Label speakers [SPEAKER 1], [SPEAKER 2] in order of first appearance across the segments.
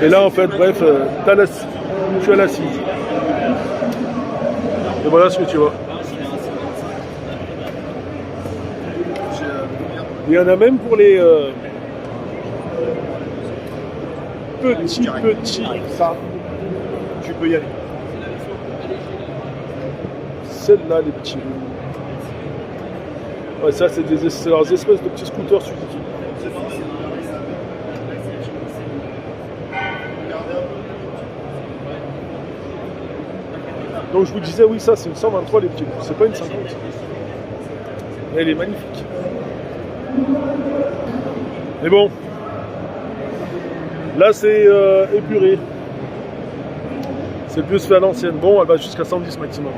[SPEAKER 1] Et là, en fait, bref, tu as l'assise. Et voilà ce que tu vois. Il y en a même pour les petits.
[SPEAKER 2] Ça, tu peux y aller.
[SPEAKER 1] Celle-là, les petits. Ouais, ça, c'est leurs espèces de petits scooters Suzuki. Donc je vous disais, oui, ça c'est une 123 les petits. C'est pas une 50. Elle est magnifique. Mais bon, là c'est épuré. C'est plus fait à l'ancienne. Bon, elle va jusqu'à 110 maximum.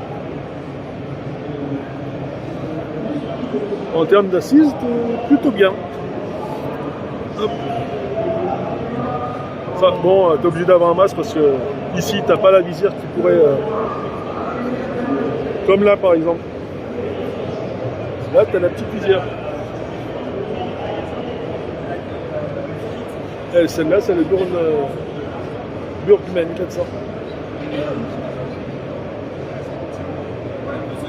[SPEAKER 1] En termes d'assises, plutôt bien. Hop. Ça, bon, t'es obligé d'avoir un masque parce que ici t'as pas la visière qui pourrait. Comme là par exemple. Là t'as la petite visière. Et celle-là c'est le Burgman 400.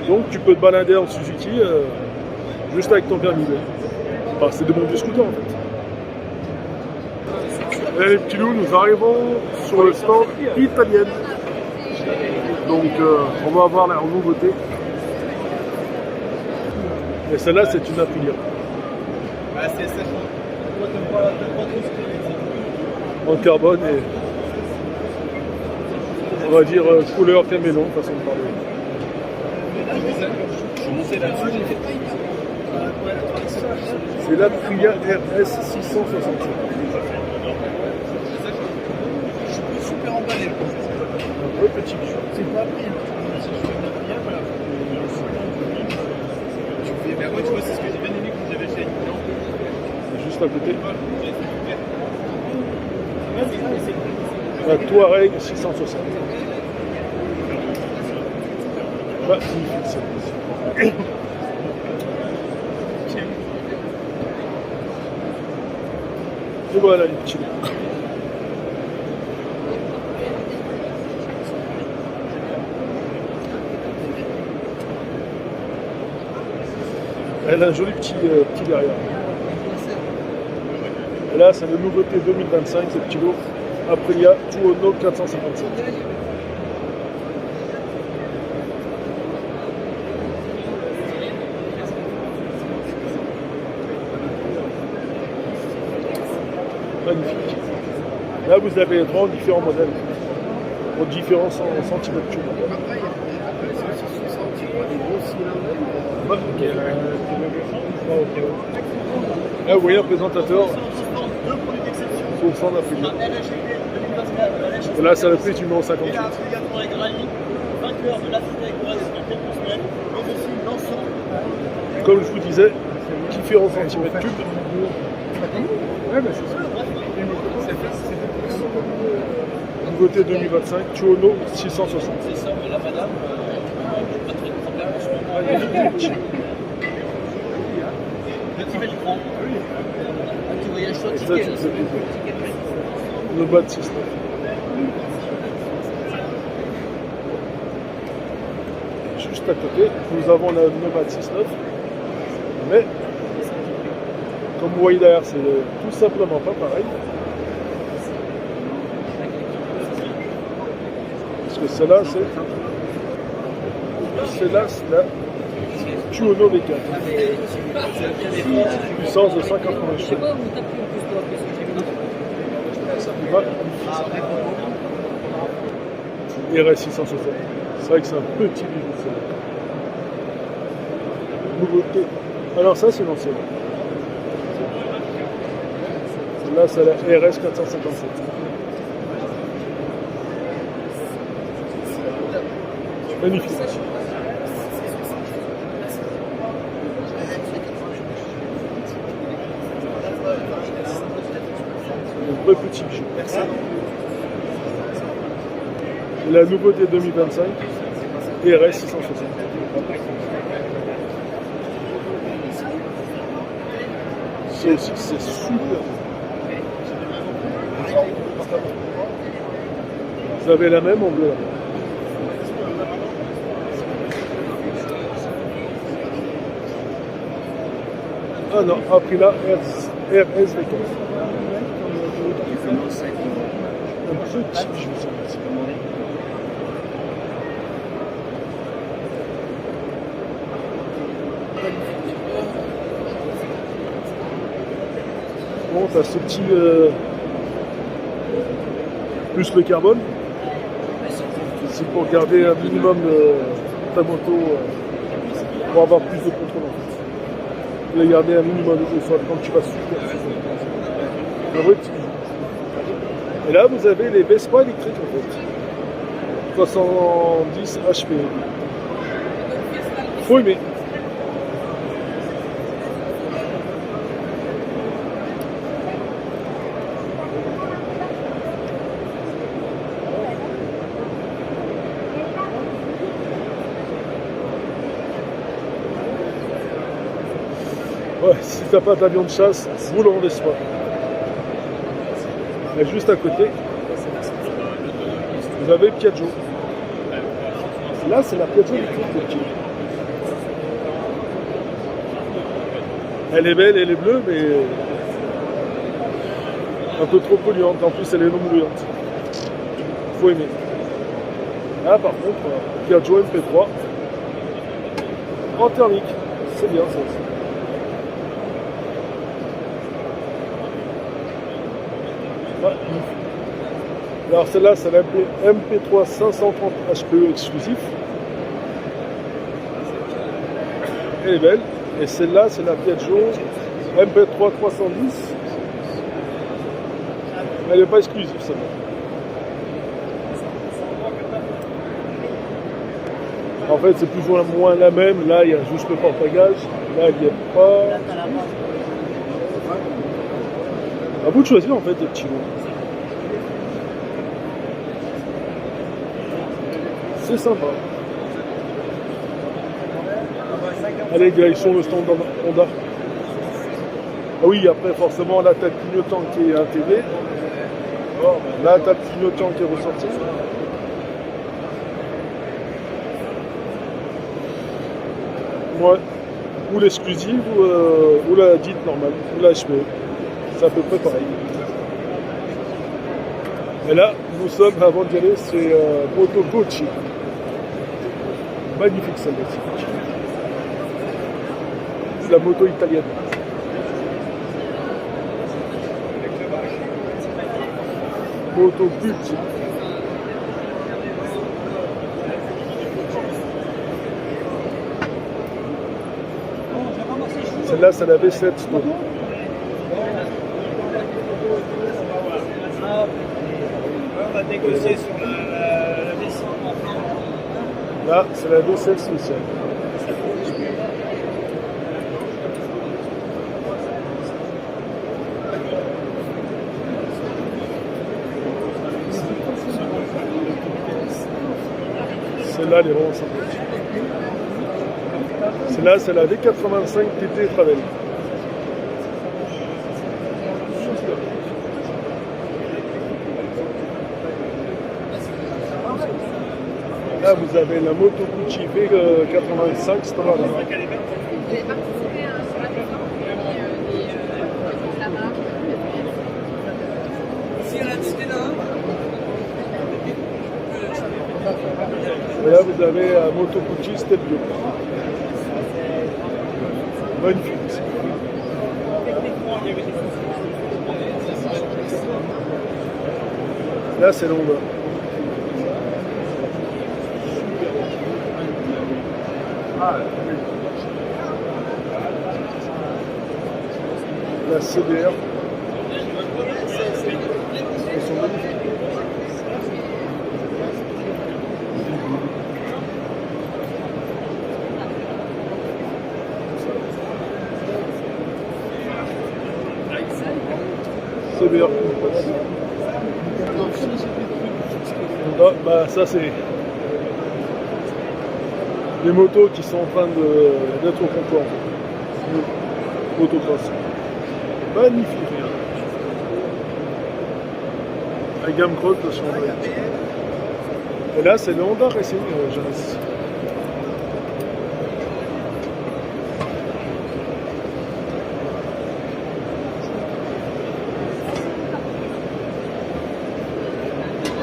[SPEAKER 1] Donc tu peux te balader en Suzuki juste avec ton permis. Enfin, c'est de bons vieux scooters en fait. Et les petits loups, nous arrivons sur le stand italien. Donc on va voir la nouveauté. Et celle-là c'est une Aprilia. En carbone et on va dire couleur camélon, façon de parler. C'est l'Aprilia RS 667.
[SPEAKER 2] Je suis super emballé.
[SPEAKER 1] Un vrai petit bijou.
[SPEAKER 2] C'est pas pris. Si je fais une Aprilia, voilà. Mais moi, tu vois, c'est ce que j'ai bien aimé quand j'avais chez Aïe.
[SPEAKER 1] C'est juste à côté. La Touareg 660. Magnifique celle-ci. Et voilà les petits. Elle a un joli petit derrière. Et là, c'est le nouveauté 2025, ce petit lot Aprilia Tuono 457. Magnifique. Là, vous avez trois différents modèles, pour différents centimètres cubes. Là, vous voyez un présentateur sur le stand d'Aprilia. Et là, c'est le prix du numéro 58. Comme je vous disais, différents centimètres cubes. Ouais, ben c'est ça. Nouveauté 2025, Tuono 660. C'est ça, mais la madame, pas très de problème en ce moment. Petit Velcro. Petit voyage sur ticket. Le bas de 6. Juste à côté, nous avons la Nomad 6.9. Mais, comme vous voyez derrière, c'est tout simplement pas pareil. Parce que celle-là, c'est la Tuono V4. Puissance de 180 chevaux. RS 660. C'est vrai que c'est un petit bijou. Nouveauté. Alors ça, c'est l'ancien. Là, c'est la RS 457. Magnifique. Un vrai petit bijou. La nouveauté 2025, RS 660. C'est aussi, c'est super. Vous avez la même en bleu. Ah non, après là, RSV15. Un petit, je me sens. Bon, t'as ce petit plus le carbone. C'est pour garder un minimum ta moto pour avoir plus de contrôle en fait. Vous voulez garder un minimum de sol quand tu vas super. Et là vous avez les Vespa électriques en fait. 70 HP. Faut aimer. Ouais, si t'as pas d'avion de chasse, roule en Vespa. Et juste à côté, vous avez Piaggio. Là, c'est la Piaggio électrique. Elle est belle, elle est bleue, mais un peu trop polluante. En plus, elle est non bruyante. Faut aimer. Là, par contre, Piaggio MP3 en thermique. C'est bien ça aussi. Alors celle-là, c'est la MP3 530 HPE exclusif. Elle est belle. Et celle-là, c'est la Piaggio MP3 310. Elle n'est pas exclusive, celle-là. En fait, c'est plus ou moins la même. Là, il y a juste le porte-bagages. Là, il n'y a pas. À vous de choisir, en fait, des petits mots. C'est sympa. Allez, direction le stand Honda. Ah oui, après, forcément, là, t'as le clignotant qui est intégré. Là, t'as le clignotant qui est ressorti. Ouais. Ou l'exclusive, ou la dite normale, ou la HPE. C'est à peu près pareil. Et là, nous sommes, avant d'y aller, c'est Moto Gocci. Magnifique celle-là. C'est la moto italienne. Moto Gocci. Celle-là, c'est la V7.
[SPEAKER 2] On va négocier sur la V6.
[SPEAKER 1] Là, c'est la V7 spéciale. Celle-là, elle est vraiment sympathique. Celle-là, c'est la V85 TT Travel. Là, vous avez la Moto Gocci V85 Strada.
[SPEAKER 3] Vous avez participé sur la plateforme de la marque. Si elle a dit là.
[SPEAKER 1] Et là, vous avez la Moto Gocci Step 2. Magnifique. Là, c'est l'Honda. La CBR. Elles sont magnifiques. CBR. Ah, bah ça c'est les motos qui sont en train d'être au concours. Motocross. Magnifique. La gamme cross de Chambray. Et là, c'est le Honda Racing Jeunesse.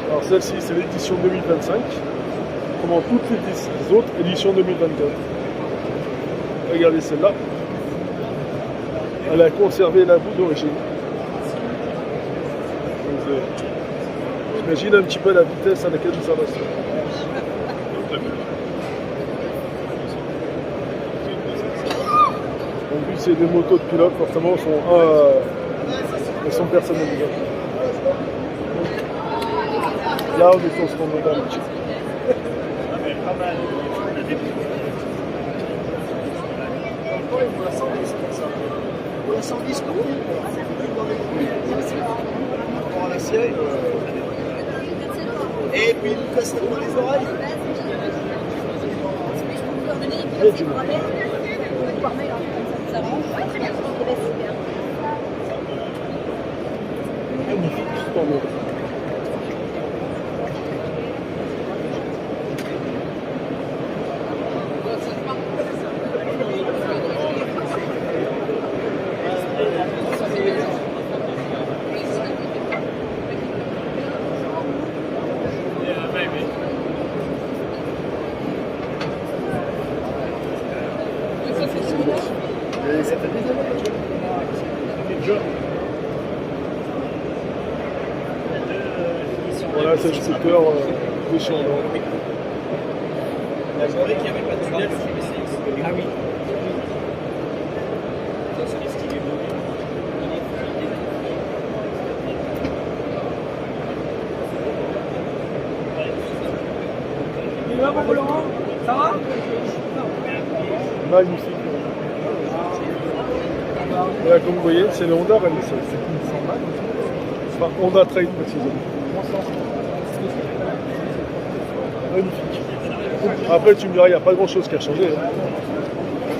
[SPEAKER 1] Alors celle-ci, c'est l'édition 2025, comme toutes les autres éditions 2024. Regardez celle-là. Elle a conservé la boue d'origine. J'imagine un petit peu la vitesse à laquelle nous avançons. Donc vu que c'est des motos de pilote, forcément elles sont personnalisées. Là on est sur ce qu'on me donne.
[SPEAKER 2] Pour la 110 pour la série. Et puis il nous casse dans les oreilles.
[SPEAKER 1] Voilà, c'est le scooter de Chandon.
[SPEAKER 2] C'est vrai qu'il n'y avait pas de tunnel. Ah oui. Il va mon Laurent? Ça va?
[SPEAKER 1] Magnifique. Et là, comme vous voyez, c'est le Honda Rally. Enfin, Honda Trail précisément. Magnifique. Après, tu me diras, il n'y a pas grand chose qui a changé. Hein.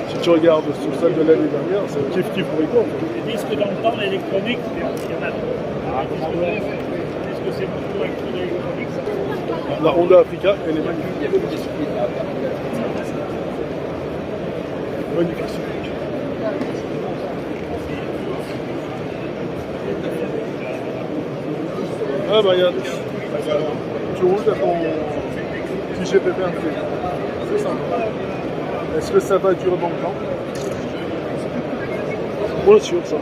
[SPEAKER 1] Si tu regardes sur celle de l'année dernière, c'est kiff pour Rico.
[SPEAKER 4] Les disques dans le temps, l'électronique, il y en a. Est-ce que c'est beaucoup avec l'électronique?
[SPEAKER 1] La Honda Africa, elle est magnifique. Magnifique. Ah bah regarde, tu roules à ton petit GPP inclus. C'est ça. Est-ce que ça va durer dans le temps? Bien sûr ça.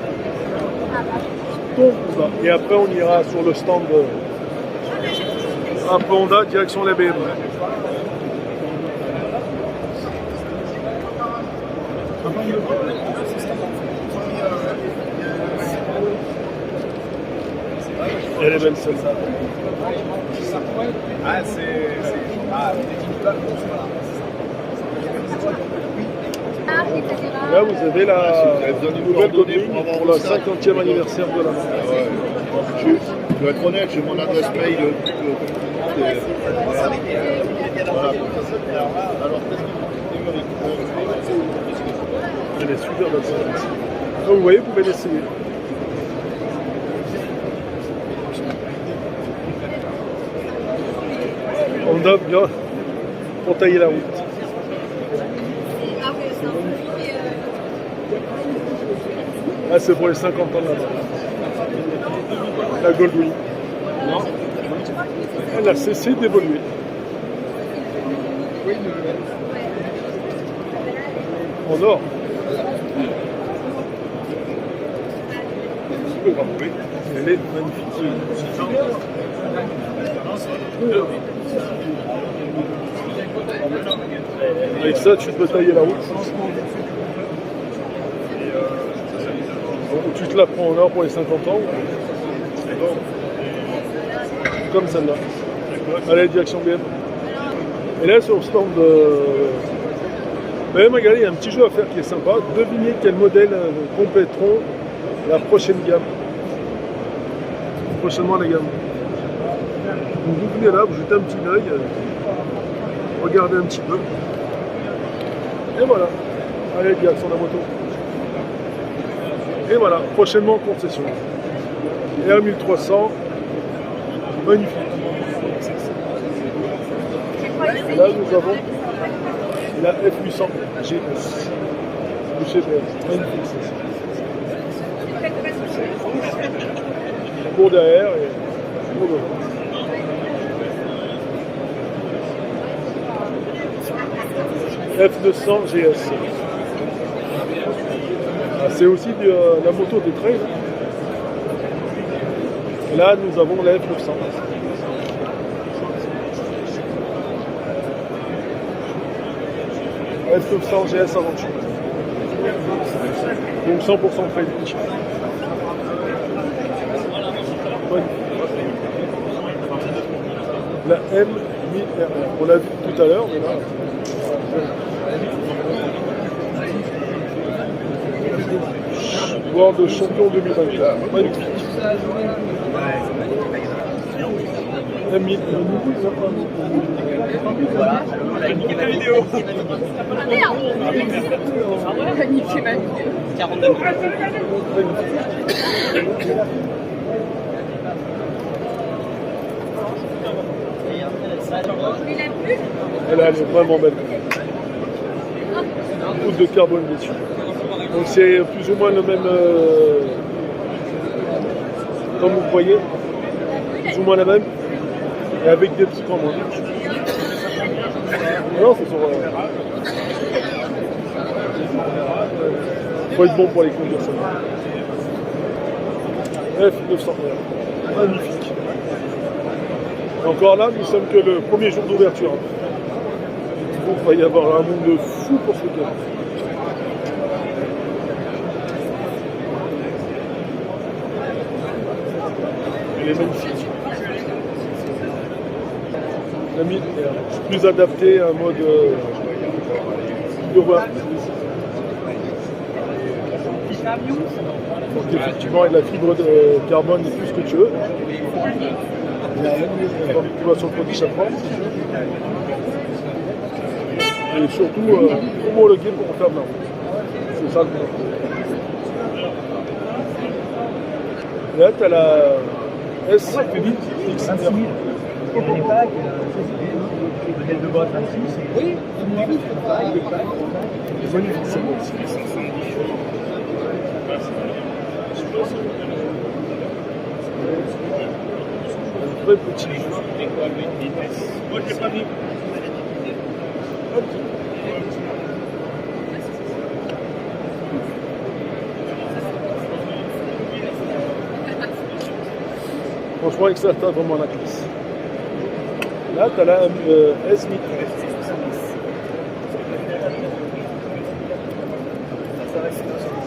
[SPEAKER 1] Ton Honda. Et après on ira sur le stand un peu Honda, direction la BMW. Elle est belle celle-là.
[SPEAKER 2] Ah, c'est. Ah,
[SPEAKER 1] Là, vous avez la nouvelle Goldwing pour le 50e anniversaire de la marque.
[SPEAKER 5] Je vais être honnête, j'ai mon adresse mail. Voilà.
[SPEAKER 1] Elle est super belle celle-là. Donc, vous voyez, vous pouvez l'essayer. On a bien pour tailler la route. Là, c'est pour les 50 ans de la Goldwing. Non. Elle a cessé d'évoluer. En or. Elle est magnifique. Avec ça, tu peux tailler la route. Donc, tu te la prends en or pour les 50 ans. Comme celle-là. Allez, direction BM. Et là, sur le stand BM, regardez, il y a un petit jeu à faire qui est sympa. Devinez quel modèle compléteront la prochaine gamme. Prochainement, la gamme. Donc, vous venez là, vous jetez un petit œil. Regardez un petit peu. Et voilà. Allez, direction la moto. Et voilà, prochainement en concession. Et à 1300, magnifique. Et là, nous avons la F800 GS. De chez BM. Magnifique, celle-ci. Pour derrière et pour devant. F900 GS. Ah, c'est aussi la moto des trails. Et là, nous avons la F900. F900 GS Aventure. Donc 100% trail. La M1000RR. On l'a vu tout à l'heure, mais là. World Champion 2024. Magnifique. M1000.
[SPEAKER 2] Voilà, une vidéo.
[SPEAKER 3] Ah merde! Magnifique, magnifique.
[SPEAKER 2] 49.
[SPEAKER 3] Il a plu?
[SPEAKER 1] Elle est vraiment belle. Poutre de carbone dessus. Donc c'est plus ou moins le même, comme vous voyez, plus ou moins la même, et avec des petits points moins. Non, c'est sur. Faut être bon pour les conduire, ça. F900R. Magnifique. Et encore là, nous sommes que le premier jour d'ouverture. Donc il va y avoir un monde de fou pour ce week-end. Elle est magnifique. La 1000 est plus adaptée à un mode urbain. Donc effectivement, avec la fibre de carbone et tout ce que tu veux. Donc, tu vas sur le produit chaque fois. Et surtout, homologué pour en faire de la route. C'est ça le point. Là, tu as la S XR.
[SPEAKER 2] Je ne connais pas que le modèle de boîte là-dessus, c'est. Oui,
[SPEAKER 1] Magnifique, c'est bon aussi. Un vrai petit.
[SPEAKER 2] Moi, je l'ai pas mis.
[SPEAKER 1] Franchement, avec ça, t'as vraiment la classe. Là, tu as la S1000.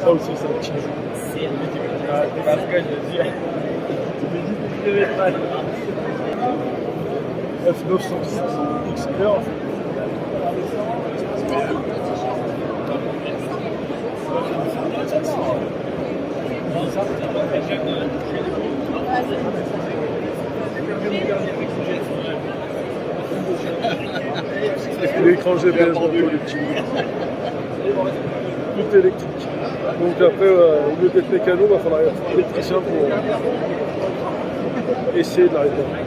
[SPEAKER 1] Ça aussi, c'est un petit jeu.
[SPEAKER 2] Parce que je dis.
[SPEAKER 1] F900 XR. L'écran GPS dans le petit. Tout électrique. Donc après, au lieu d'être mécano, il va falloir être électricien pour essayer de la réparer.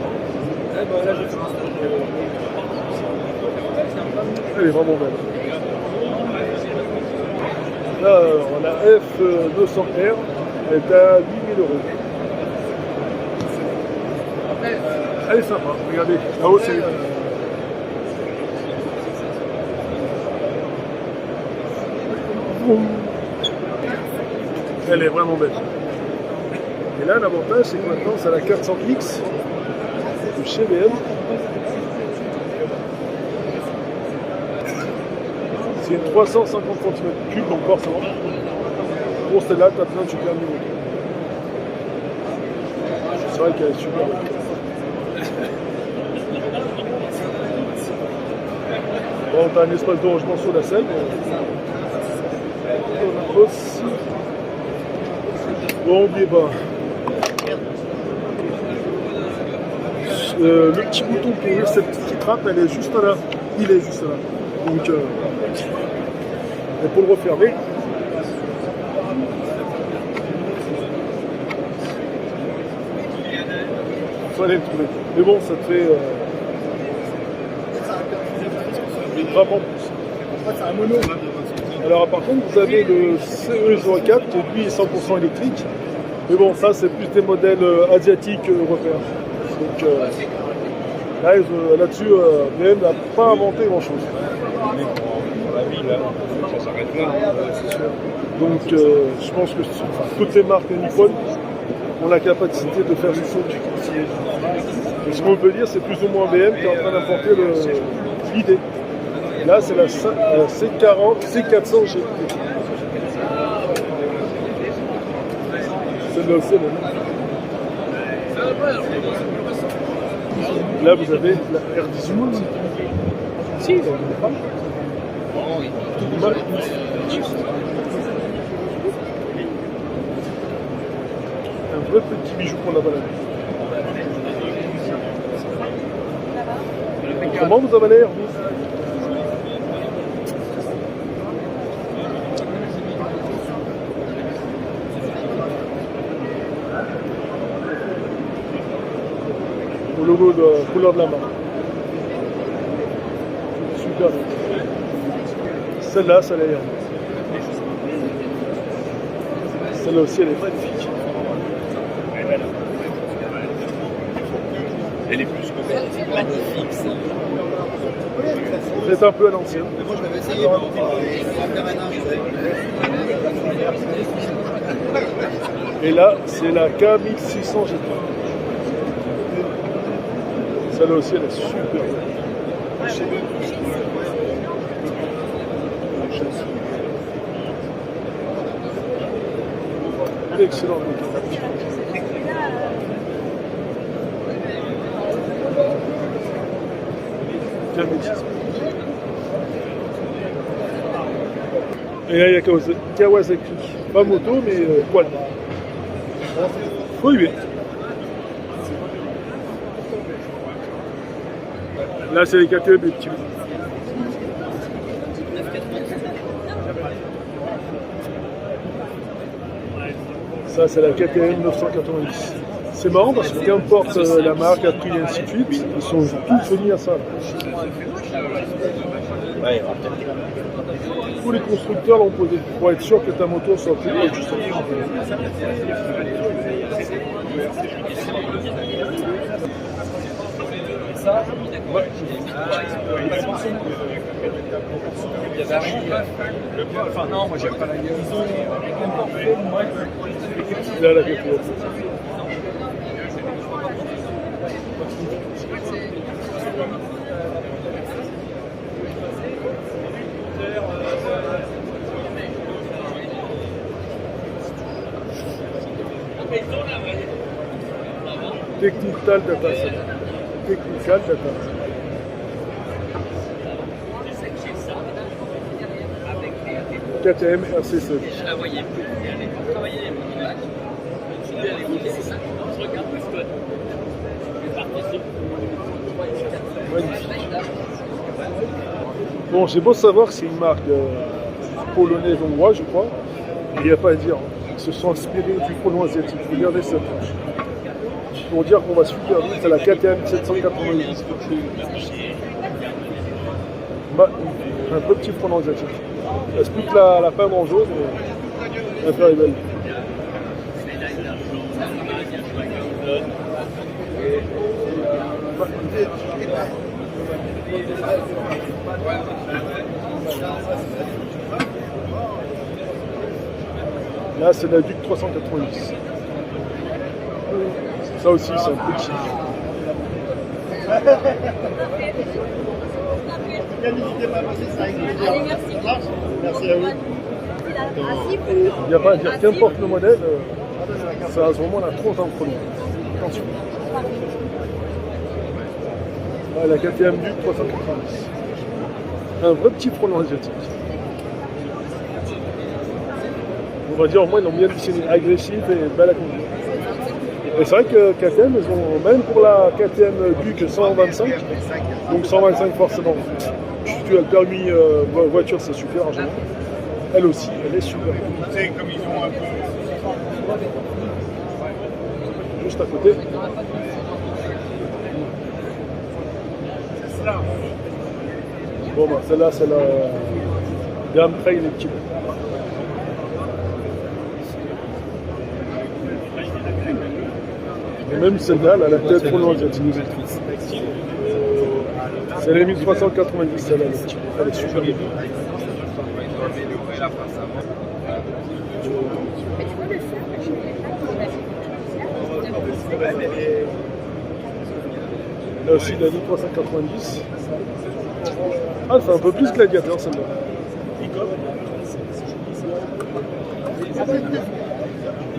[SPEAKER 1] Elle est vraiment belle. Là, on a F200R, elle est à 8000 €. Elle est sympa, regardez, là-haut c'est... Elle est vraiment belle. Et là, l'avantage, c'est que maintenant, c'est la 400X de chez BM. C'est une 350 cm3, donc forcément. Pour celle-là, tu as plein de super niveau. C'est vrai qu'elle est super belle. Bon, tu as un espace de rangement sur la selle. On a aussi. Bon, n'oubliez pas. Le petit bouton pour ouvrir cette petite trappe, elle est juste là. Il est juste là. Donc, et pour le refermer, il fallait le trouver. Mais bon, ça te fait grammes en plus.
[SPEAKER 2] C'est un mono.
[SPEAKER 1] Alors par contre, vous avez le CE04 qui lui est 100% électrique. Mais bon, ça c'est plus des modèles asiatiques européens. Donc là-dessus, BM n'a pas inventé grand-chose.
[SPEAKER 2] Pour la ville, ça s'arrête là.
[SPEAKER 1] Donc je pense que toutes les marques Nippon ont la capacité de faire du son. Et ce qu'on peut dire, c'est plus ou moins BM qui est en train d'importer l'idée. Là, c'est la C40, C400 GT. Celle-là aussi, elle est là. Là, vous avez la R18. Si, il y a une femme. Un vrai petit bijou pour la balade. Comment vous avez l'air, vous? Au logo de couleur de la marque. Super. Celle-là, celle-là. Celle-là aussi, elle est magnifique.
[SPEAKER 2] Elle est plus que belle. C'est magnifique, ça.
[SPEAKER 1] C'est un peu à l'ancienne.
[SPEAKER 5] Moi, je l'avais essayé, mais
[SPEAKER 1] Et là, c'est la K1600 GT. Celle-là aussi, elle est super. Excellent. Et là, il y a Kawasaki. Pas moto, mais poil. Oui, oui. Là, c'est les KTM des petits. Ça, c'est la KTM 990. C'est marrant parce que qu'importe la marque, la prix et ainsi de suite, ils sont tous venus à ça.
[SPEAKER 2] Ouais,
[SPEAKER 1] Tous les constructeurs l'ont posé pour être sûr que ta moto soit plus proche du sol.
[SPEAKER 2] Enfin, non, moi j'aime pas la gueule.
[SPEAKER 1] Là, la KTM. Technical Data Center. Technical Data Center. KTM RC7.
[SPEAKER 6] Je la voyais plus. Elle est pour travailler les monoplaques. Je suis allé rouler, c'est ça. Je regarde le spot. Je participe.
[SPEAKER 1] Magnifique. Bon, j'ai beau savoir que c'est une marque polonaise hongroise, je crois. Il n'y a pas à dire. Ils se sont inspirés du frelon asiatique. Regardez ça. Pour dire qu'on va super vite, c'est la KTM 790. Un peu petit frelon asiatique. Il reste plus que la peindre en jaune, mais l'affaire est belle. Là, c'est la Duc 390. Ça aussi, c'est un petit.
[SPEAKER 5] N'hésitez pas à passer ça avec plaisir. Merci à vous.
[SPEAKER 1] Il n'y a pas à dire, qu'importe le modèle, ça a vraiment la tronche dans le premier. Attention. Ah, la KTM Duc 390. Un vrai petit frelon asiatique. On va dire, au moins, ils l'ont bien dessiné, agressif et belle à conduire. Et c'est vrai que KTM, ils ont, même pour la KTM Duc 125, donc 125 forcément, tu as le permis voiture, c'est super en général. Elle aussi, elle est super.
[SPEAKER 2] Tu sais, comme ils ont un peu.
[SPEAKER 1] Juste à côté. Bon, bah, celle-là, c'est la gamme Trail Electric. Et même celle-là, elle a la tête trop longue. C'est les 1390, celle-là. Elle est super bien. Là aussi, la 1390. Ah, c'est un peu plus gladiateur celle-là.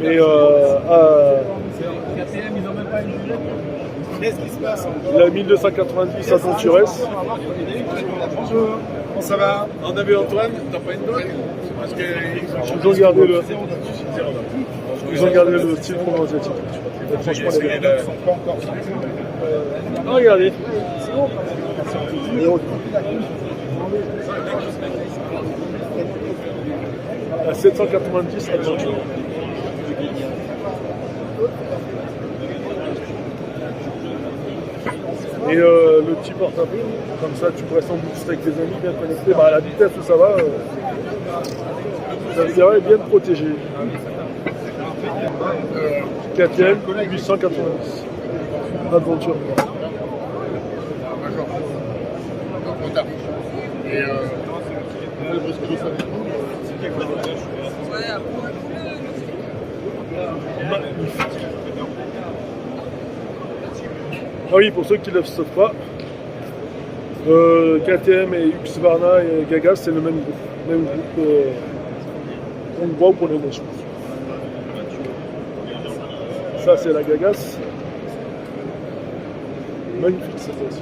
[SPEAKER 1] Et
[SPEAKER 5] Qu'est-ce qui se passe?
[SPEAKER 1] la 1290 à Contures.
[SPEAKER 5] Bonjour, comment ça va? On a vu Antoine, t'as pas une doc? Parce que
[SPEAKER 1] Ils ont gardé le style pro-asiatique. Franchement, les gars.
[SPEAKER 5] sont pas encore
[SPEAKER 1] Ah, regardez. À 790 Adventure. Et le petit portable, comme ça tu pourrais sans boost avec tes amis bien connectés. Bah, à la vitesse où ça va, ça serait bien protégé. KTM 890 Adventure.
[SPEAKER 5] D'accord. Donc on tape. Et
[SPEAKER 1] Ah oui, pour ceux qui ne le savent pas, KTM et Husqvarna et Gagas, c'est le même groupe hongrois ou polonais, je pense. Ça, c'est la Gagas. Magnifique, cette aussi.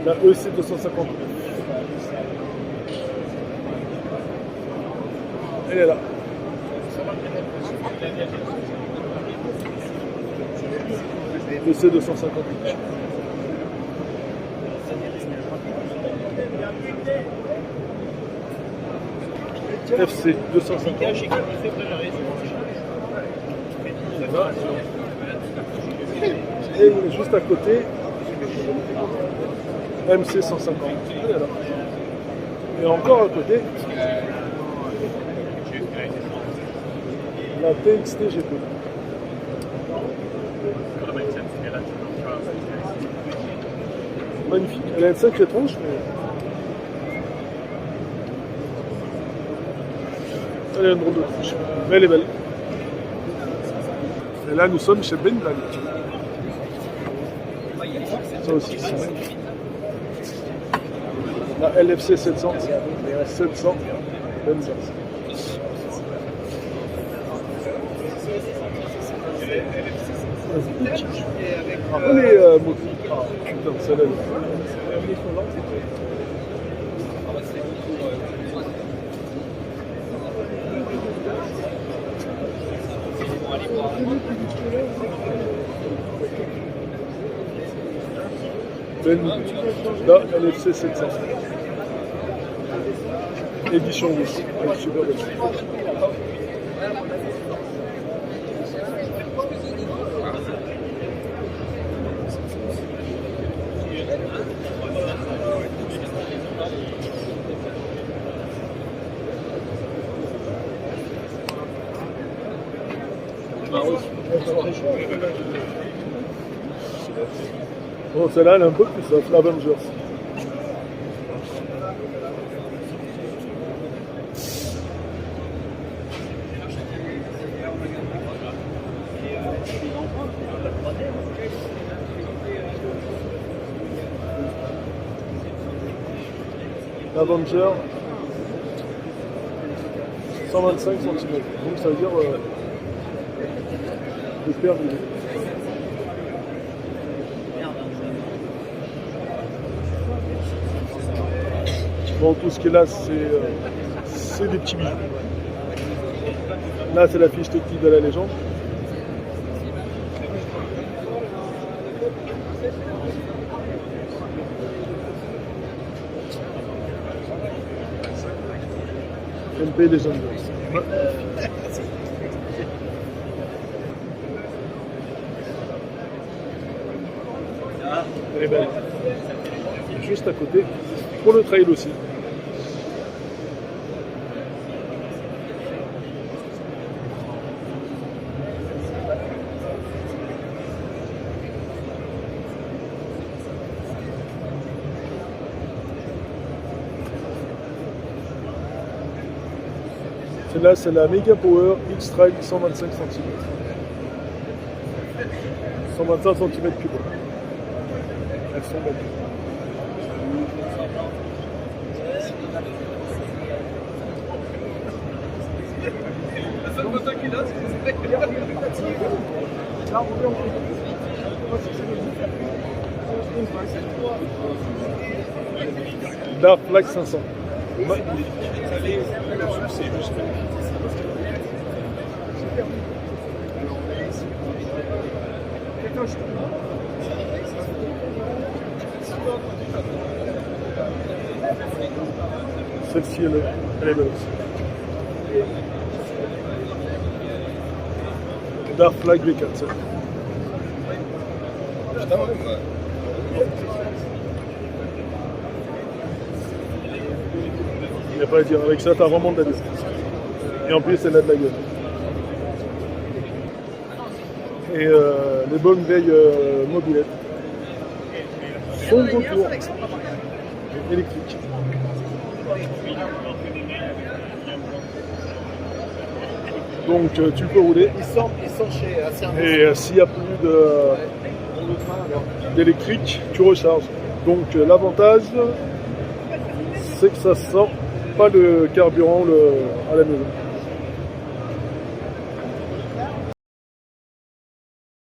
[SPEAKER 1] La EC 250. Elle est là. EC 250. FC 250. Et juste à côté, MC 150. Et encore à côté, la TXT GP. Magnifique. Elle a une sacrée tronche, mais elle a une drôle de tronche. Mais elle est belle. Et là, nous sommes chez Ben Blag. Ça aussi, c'est magnifique. La LFC 700. 700. Ben Blag. Oh les motos. Ah, putain, celle-là. Ben, là, LFC 700. Édition rouge. Super belle. Bon, celle-là, elle est un peu plus soft, l'Avengers. L'Avenger, 125 cm. Donc ça veut dire le père du lait. Bon, tout ce qui est là, c'est des petits bijoux. Là, c'est la fiche technique de la légende. MP Legend. Elle est belle. Juste à côté. Pour le trail aussi. Celle-là, c'est la Mega Power X-Trail 125 cm. 125 cm3. Elles sont belles.
[SPEAKER 5] La seule photo qu'il a, c'est
[SPEAKER 1] Dark Flag 500. Celle-ci, elle est belle aussi. Dark Flag V4.
[SPEAKER 5] Putain, ouais.
[SPEAKER 1] Il n'y a pas à dire, avec ça, t'as vraiment de la distance. Et en plus, elle a de la gueule. Et les bonnes vieilles mobilettes sont de retour. Électriques. Donc tu peux rouler.
[SPEAKER 2] Ils sont chez assez
[SPEAKER 1] Et s'il n'y a plus d'électrique, tu recharges. Donc l'avantage, c'est que ça sent pas le carburant à la maison.